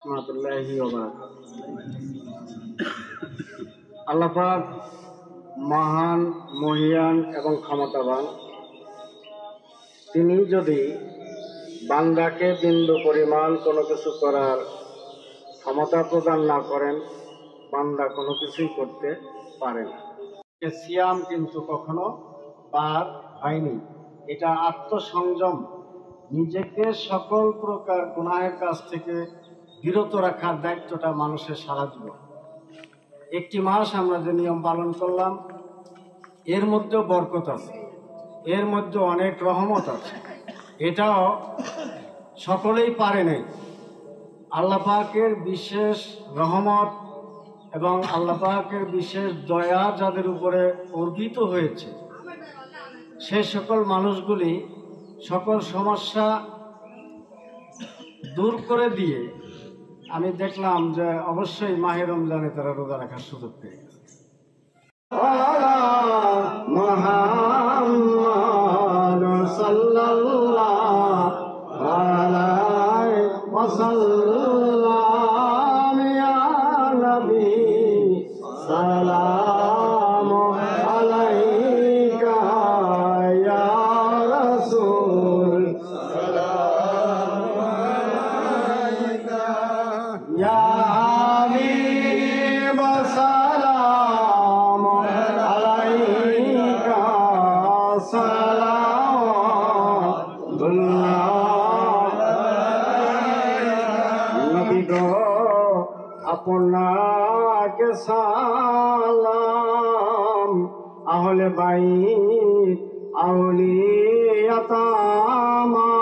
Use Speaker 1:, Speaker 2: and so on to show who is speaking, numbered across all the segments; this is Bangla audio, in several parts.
Speaker 1: রাহমাতুল্লাহি ওয়া বারাকাতুহু। আল্লাহ পাক মহান, মহিয়ান এবং ক্ষমতাবান। তিনি যদি বান্দাকে বিন্দু পরিমাণ কোনো কিছু করার ক্ষমতা প্রদান না করেন, বান্দা কোনো কিছুই করতে পারে না। সিয়াম কিন্তু কখনো পার হয়নি। এটা আত্মসংযম, নিজেকে সকল প্রকার গুনাহের কাছ থেকে বিরত রাখার দায়িত্বটা মানুষের সারা জীবন। একটি মাস আমরা যে নিয়ম পালন করলাম, এর মধ্যেও বরকত আছে, এর মধ্যে অনেক রহমত আছে। এটাও সকলেই পারে নাই। আল্লাহ পাকের বিশেষ রহমত এবং আল্লাহ পাকের বিশেষ দয়া যাদের উপরে অর্পিত সে সেই সকল মানুষগুলি সকল সমস্যা দূর করে দিয়ে আমি দেখলাম যে অবশ্যই মাহে রমজানে তারা রোজা রাখার সুযোগ পেয়ে গেছে। মুহাম্মদ সাল্লাল্লাহু আলাইহি ওয়াসাল্লাম, ইয়া নবী সালাম আলাইকা, ইয়া রাসূল সালাম আলাইকা, ইয়া হাবিব সালাম আলাইকা, সালামুল্লাহ। নবী গো আপনাকে সালাম, আহলে বাইত আউলিয়া তামাম।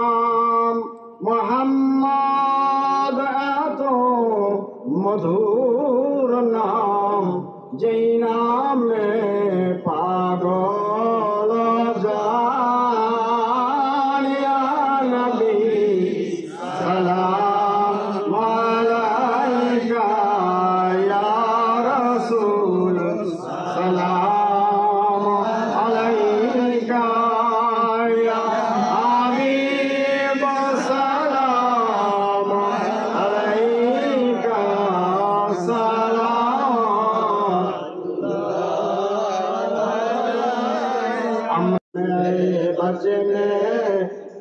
Speaker 1: মুহাম্মদ এত মধুর নাম, যেই নামে পাগল যায়। ইয়া নবী সালাম আলাইকা, ইয়া রাসূল সালাম আলাইকা, ইয়া হাবিব সালাম আলাইকা, সালাম। बजने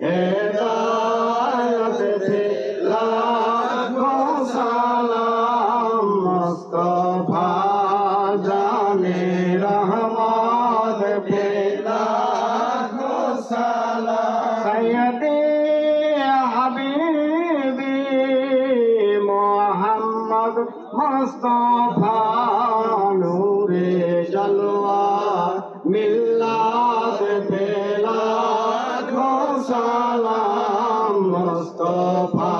Speaker 1: हिदायत पे लाखों सलाम, मुस्तफा जाने रहमत पे लाखों सलाम। सैयदी हबीबी मोहम्मद मुस्तफा, नूरे जलवा मिल्लत पे लाखों सलाम, मुस्तफा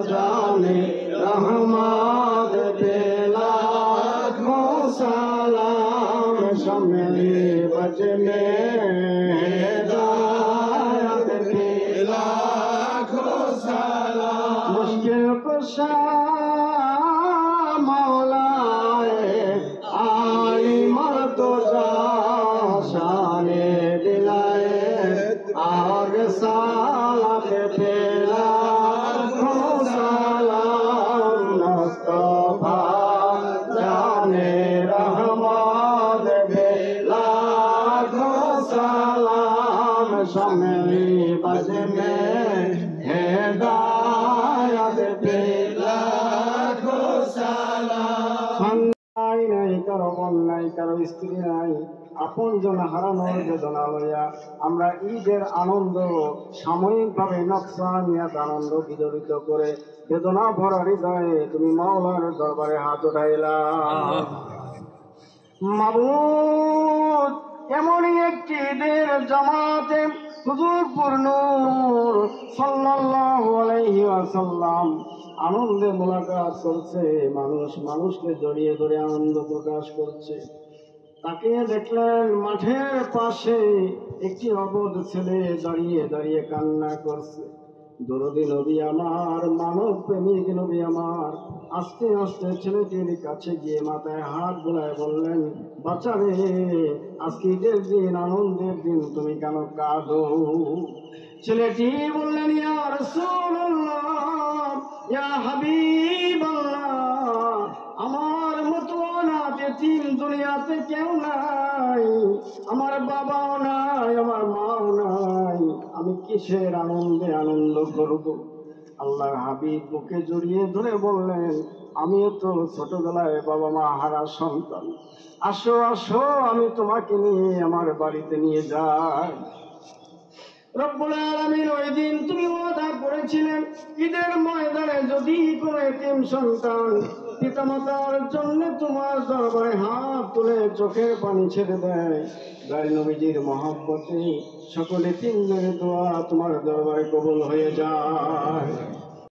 Speaker 1: जाने रहमत पे लाखों सलाम। शम्मे बजने हिदायत पे लाखों सलाम। मुश्किल कुशा मौलाए आलिम तुझा शाने दिलाए, आग सालत पे लाखों सलाम, मुस्तफा जाने रहमत पे लाखों सलाम। शम्मे बजने हिदायत पे लाखों सलाम। নাই কারো মন নাই, কারো স্ত্রী নাই, আপন জন হারানোর বেদনা লইয়া আমরা ঈদের আনন্দ সাময়িকভাবে নকশানিয়াত আনন্দ বিজড়িত করে বেদনা ভরা হৃদয়ে তুমি মাওলার দরবারে হাত উঠাইলাম। মাবুদ, এমনই একটি ঈদের জামাতে হুজুরপুর নূর সাল্লাল্লাহু আলাইহি ওয়াসাল্লাম আনন্দে মোলাকাত চলছে, মানুষ মানুষকে জড়িয়ে ধরে আনন্দ প্রকাশ করছে। তাকে দেখলেন মাঠের পাশে একটি অবধ ছেলে দাঁড়িয়ে দাঁড়িয়ে কান্না করছে। দরদি নবী আমার, মানব প্রেমিক নবী আমার আস্তে আস্তে ছেলেটির কাছে গিয়ে মাথায় হাত বোলায় বললেন, বাচ্চা রে, আজকে ঈদের দিন, আনন্দের দিন, তুমি কেন কাঁদো? ছেলেটি বললেন, ইয়া রাসূলুল্লাহ, ইয়া হাবিবাল্লাহ, আমার মতো অনাথ এতিম দুনিয়াতে কেউ নাই, আমার বাবাও নাই, আমার মাও নাই, আমি কিসের আনন্দে আনন্দ করব? আল্লাহর হাবিব বুকে জড়িয়ে ধরে বললেন, আমিও তো ছোটবেলায় বাবা মা হারা সন্তান, আসো আসো আমি তোমাকে নিয়ে আমার বাড়িতে নিয়ে যাই। রব্বুল আলামিন ওই দিন তুমি ওয়াদা করেছিলেন, ঈদের ময়দানে যদি কোনো এতিম সন্তান পিতামাতার জন্য তোমার দরবারে হাত তুলে চোখের পানি ছেড়ে দেয়, গায়ে নবীজির মহব্বতে সকলে তিনজনের দোয়া তোমার দরবারে কবুল হয়ে যায়।